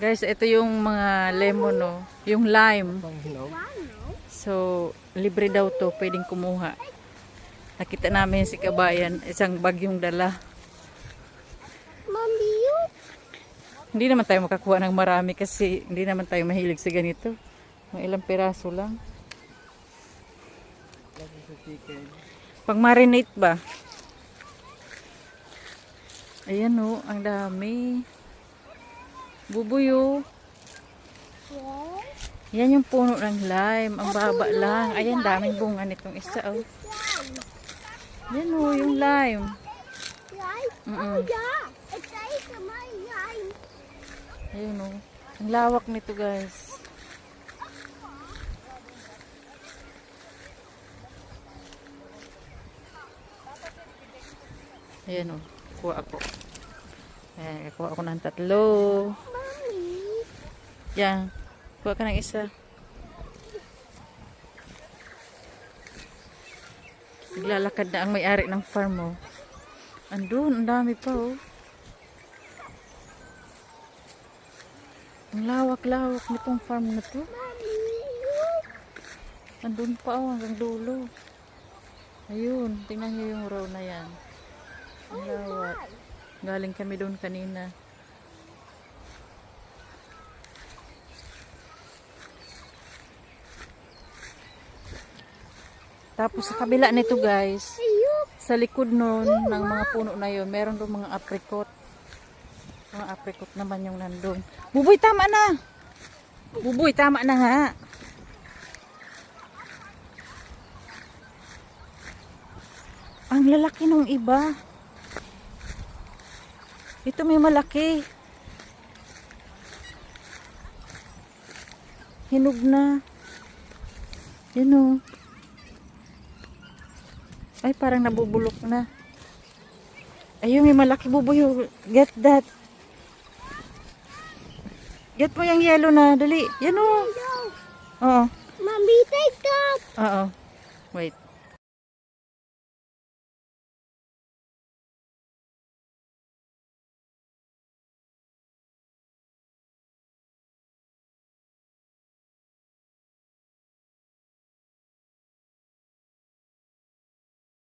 Guys, ito yung mga lemon, no? Yung lime. So, libre daw to. Pwedeng kumuha. Nakita namin si Kabayan. Isang bagyong dala. Mami, Hindi naman tayo makakuha ng marami kasi hindi naman tayo mahilig sa ganito. Mga ilang piraso lang. Pang marinate ba? Ayan o, ang dami. Bubuyo. Yan yung puno ng lime. Ang baba lang. Ayan, daming bunga nitong isa. Oh. Yan o, yung lime. Oh yeah, it's like my line. Ayan o. Ang lawak nito, guys. Ayan o. Kuha ako. Ayan, kuha ako ng 3. Yan. Kuha ka ng isa. Naglalakad na ang may-ari ng farm mo. Andun, ang dami pa oh. Ang lawak-lawak nitong farm na to. Andun pa oh, hanggang dulo. Ayun, tingnan nyo yung row na yan. Ang lawak. Galing kami doon kanina. Tapos sa kabila nito guys, sa likod nun ng mga puno na yun, meron doon mga apricot. Mga apricot naman yung nandun. Buboy, tama na! Buboy, tama na nga! Ang lalaki nung iba. Ito may malaki. Hinog na. Yan o. Ay, parang nabubulok na. Ayun, may malaki bubuyo. Get that. Get mo yung yellow na. Dali. Yan o. Oo. Mommy, take that. Oo. Wait.